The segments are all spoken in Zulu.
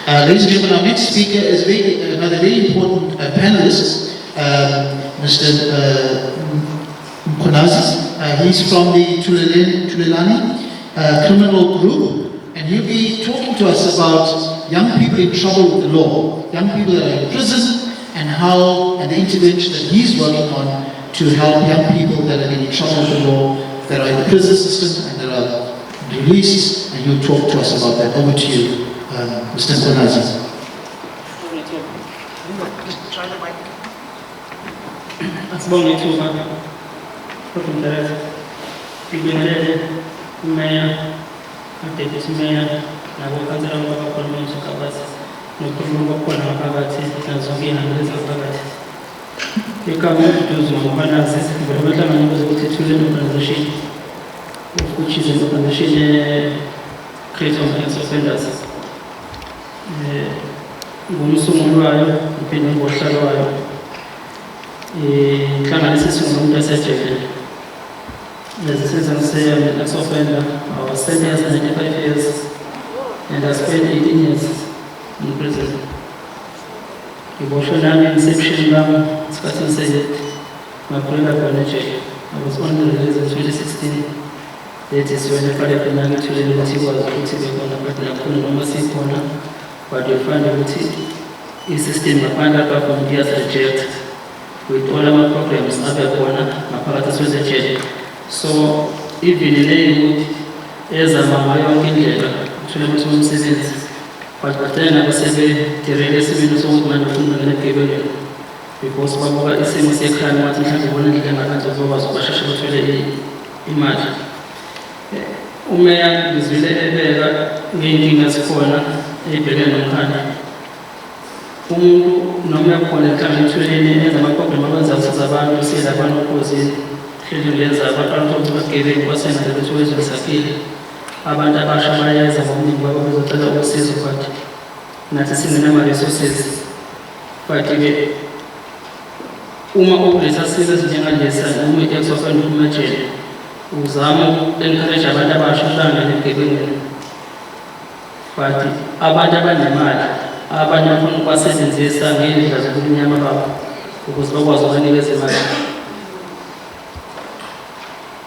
Ladies and gentlemen, our next speaker is another very important panelist, Mr. Mkonazi. He's from the Tulelani criminal group, and he'll be talking to us about young people in trouble with the law, young people that are in prison, and the intervention that he's working on to help young people that are in trouble with the law, that are in the prison system, and that are released, and he'll talk to us about that. Over to you, Mr. Mkonazi. Asibonge ithuba lokumdala ibingelele umeya adebuty mayor nabokhansela bakhona eShakabazi nokhuluma bakhona ngaphakathi nazonke izinto eziphakathi igama uDuzu Mkonazi ngobahlangana ukuthi Tulelani organization which is an organization created on offenders ngumsungulwayo uphinde ngohlalo wayo inhlanganiso esingumuntu esejele lesisenza ngiseyona ex-offender. I was sentenced 95 years and I spent 18 years in prison. Ngiboshwe nami inception lami isikhathini ngaphulela khona ejele. I was only released in 2016. That is when I started to learn to learn what it was, but you find out the system from years reject with all our programs, apparatus was rejected. So, even in a as a mama young India, but then I was able to release the old man because Papa is saying, I can't imagine. Umeya ngizwile ebeka ngeyinkinga zikhona eyibhekene nomkhaya. Umuntu noma yakhona ehlanganyelweni enza ama-program akwenza ukusiza abantu siyela abantu okhosini hleli lenza abantu abagebengu basenza ukuthi wezosaphile abantu abasha bayeza ngobuningi babo bezocela usizo but nathi singenama-resources but-ke uma ukulesa sizo ezinjengalesa uma i-ex-offender umajele uzama encourage abantu abasha uhlangane ebugebengwini but abantu abanemali abanye bafuna ukubasebenzisa ngendlela zokulinyama babo ukuze bakwazi ukunikeza imali.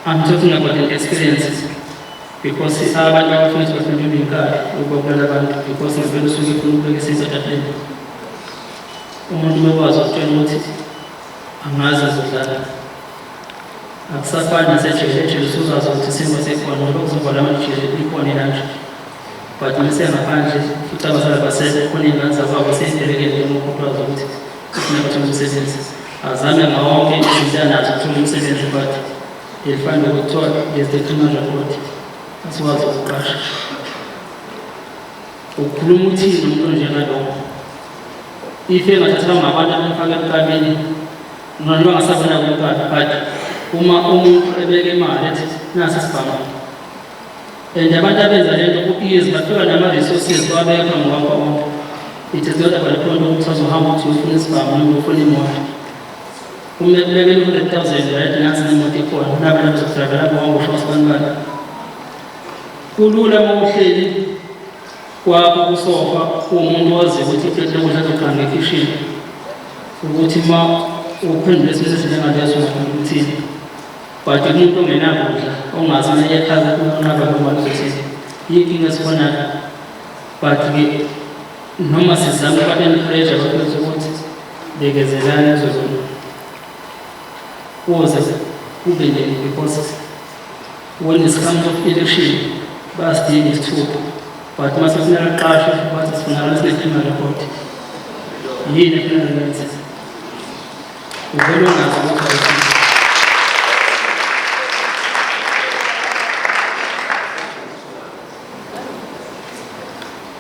I'm talking about an experience because abantu abafuna ukuthi bafune inkari ukubona abantu because ngivele usuke ufuna ukubekisa izathatheni umuntu bekwazi ukutshela ukuthi angazi azodlala akusafani nasejele usuzazi ukuthi isimo sekhona lokho kuzovala amajele ikhona ilanje but mase ngaphandle futhi abasala basele khona ingane zabo seyibhekele umuntu wazi ukuthi kufuneka ukuthi umsebenzi azame ngawonke izinto anazo ukuthola umsebenzi but ifana ukuthola the criminal record asiwazi ukuqasha ukhuluma uthi umuntu njengalokho ife engathathanga abantu abafaka ebukameni noma ngasabona ukubhala but uma umuntu ebeka imali ethi nasi sibhama and abantu abenza lento ku-easy bafika nama-resources babekha ngokwakho umuntu it is not about the point ukuthi azohamba ukuthi ufuna isibhamu noma ufuna imoto uma ekubekela 100,000 right nasi nemoto ikhona nabantu abazokudrayivela lapho wangosho wasibanibani kulula uma uhleli kwakho kusofa uwumuntu waziyo ukuthi iplate lokudla azokhanga ekishini ukuthi ma uphendule esinye esinjengaleso ukuthini but umuntu ongenakudla ongazana ekhaya kunaba noma ukuthi yinkinga esikhona but-ke noma sizama ukwencourage abantu ukuthi bekezelane ezozona ukuze kube because when it comes of election basidinga isithupha but mase kufuneka qashwe bathi sifunakala sine-criminal report yini efuneka ngenze uvele ungazi ukuthi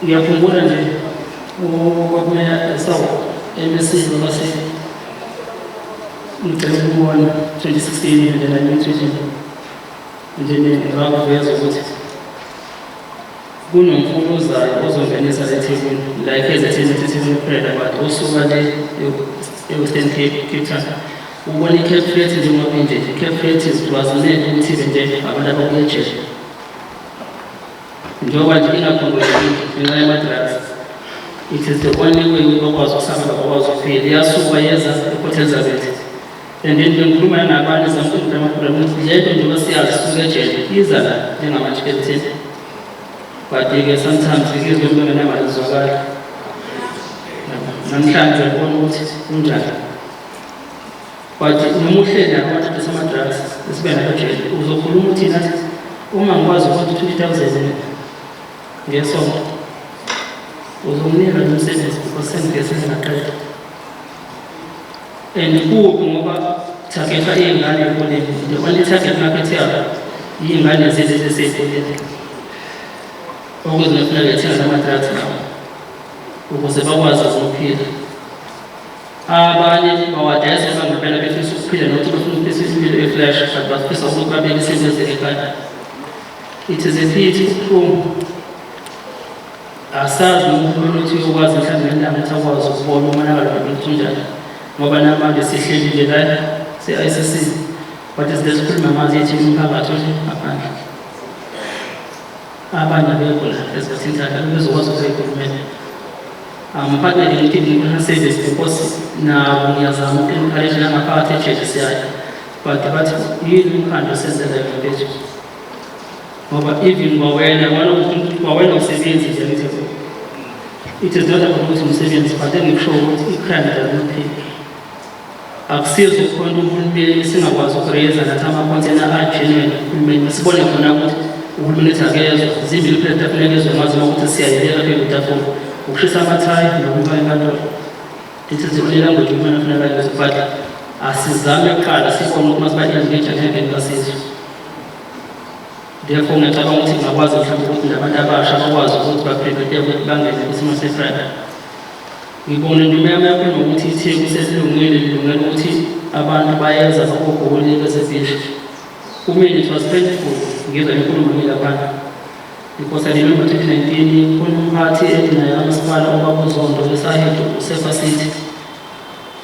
ngiyakhumbula nje kwakumeya eSouth MSC base ngicela ukubona 2016 and then I met with him and then ngakuveza ukuthi kunomfundo ozayo ozongenisa le thebuli like ezethini thebuli prayer but usuka le e-Western Cape Town ubona i-Cape Flat njengoba nje i-Cape Flat izwazane ukuthi nje abantu ababuye ejele njengoba nje ingakhongolela ngenxa yama-drugs It is the only way we was to pay. They are super years at the hotels of it. And then the woman and abandons something from a province, yet you will see us to get easy than a much get. But they get sometimes we give them the name as well. Sometimes I won't. But no more than I wanted to some drugs. It's been a change. It was a Kulumutina. Woman was about 2,000. Yes, so. Was only 170% cases in a trade. And who Taketa Yingani, the only target market here, Yingani is the same. Always not negative as a matter now. It was about was of appeal. Our deaths and the benefits of appeal, not to this is a flash, but this also probably the same as a it is a theatre. Asas community was a family and was for woman Mobana decision say ICC. What is the school Mamma Abana vehicle as a center was a vehicle man. Partner didn't say this because now we are encouraging a party check, but you can't understand that page. But even when of savings is eligible, it is not about losing savings, but then you show what you can doesn't pay. I've seen the condom be seen was raised and a time container action, women, spoiling on out, women again, Zibil Pet Players, and Mazma to see a little bit of Ukhisamatai, no, it is the only language women of never but as Islamic card, as if one must buy and get a heavy message. Therefore, I don't think I was a family, but I was a good bank and Christmas friend. We born in the American OT, we said, about buyers of a whole as a fish. Who made it was painful, give a economy of one. Because I remember 2019, one party and I was part of was on the side to Sefa City.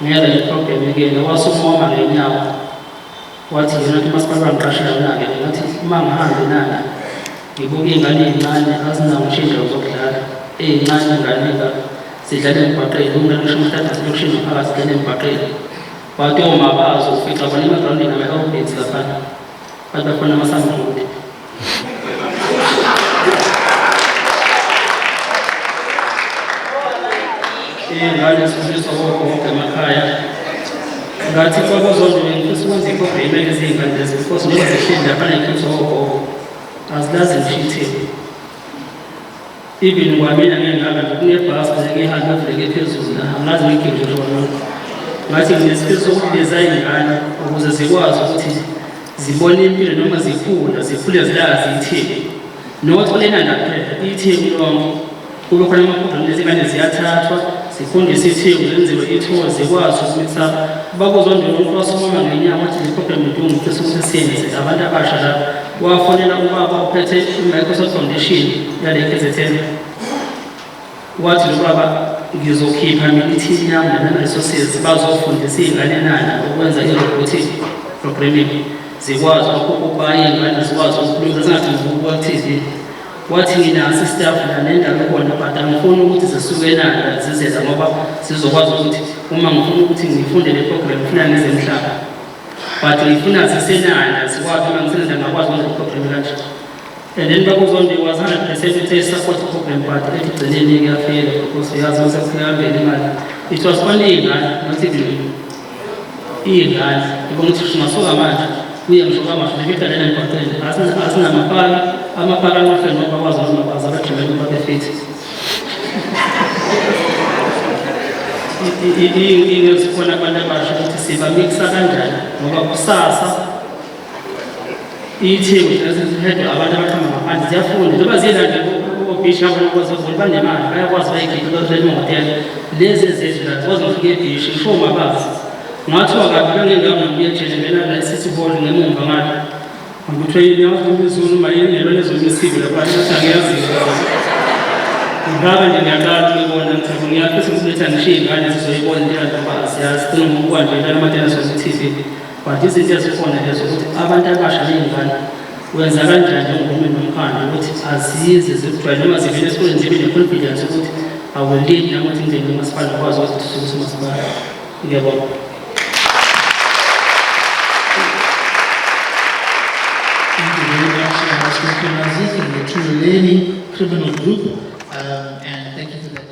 Near the problem again, there was some more money now. What is not must be run cash and what is Mamma Nana? You go in Gani, as now change of that. A man and Sitting Patrick, whom the notion of us getting Patrick. But all my bars of fit of an immigrant in my own it's the fun. But the Panama That's it was all doing this one they copy magazine and this because no the shit that I can so as doesn't shit even when I have a near past I had not forget I'm not making it one. But in this case of design and was as it was the body no as a food as a full as that it not only that it wrong who can put Sikundi sisi ulenziwe ithuwa zikwazi ukuthi bakuzonke uNkosazana ngenyanga wathi ikhophe mdungu sesisiyenze abantu abasha la wafonela ubaba ophethe iMicrosoft Foundation yale KZN wathi ubaba ngizokhipha milithi yami nana-resources bazofundisa iy'ngane nana ukwenza i-robotic programming zikwazi ukuba iy'ngane zikwazi ukukhuluma zingathi ngokubuka TV. Wathi nginaso staff nanendawo khona but angifuni ukuthi zisuke nana zizeza ngoba sizokwazi ukuthi uma ngifuna ukuthi ngifunde le program ngifuna ngezemhlaba but ngifuna zisenana zikwazi uma ngisenza ngakwazi ukwenza i-program kanje and then bakuzonke was 100% ukuthi support program but ekugcineni kuyafela because yazi masekuhambela imali it was only iy'ngane not even iy'ngane ibona ukuthi singasoka manje kuye ngisho kamasho nefikalela emgwaqeni asinamapala amapala amahle ngoba bakwazi ukubabaza abajimele uma befethi ingezifuna abantu abasha ukuthi sibamikisa kanjani ngoba kusasa i-team ezihedo abantu abaqhama ngaphandle ziyafunda njengoba ziyelande obhisha abakwazi banemali bayakwazi bayikhiphe emahhotela lezi ezidla zikwazi ukufika ebhishi ngisho mabazi ngathiwa kabi bengendawo nokuya ejejelena la i-City Hall ngemumva ngalo ngikuthweyile yazimizulu mayengelo lezomisibe lapha angiyazi ngaba ngiyaqala ukubona ukuthi ngiyafisa ukuletha ngisho iy'ngane zizoyibona into ngoba siyazi ngokukwandela amatena TV but izinto ezikhona lezo ukuthi abantu abasha ney'ngane wenza kanjani njengomholi nomkhandlu ukuthi azize zikujwayele noma zivele esikoleni zibe ne-confidence ukuthi awulindi namwe tinze masipala bakwazi ukuzithuthukisa umasipala. Ngiyabonga. Thank you very much, Mr. Aziz and the Tuleleni Criminal Group, and thank you for that.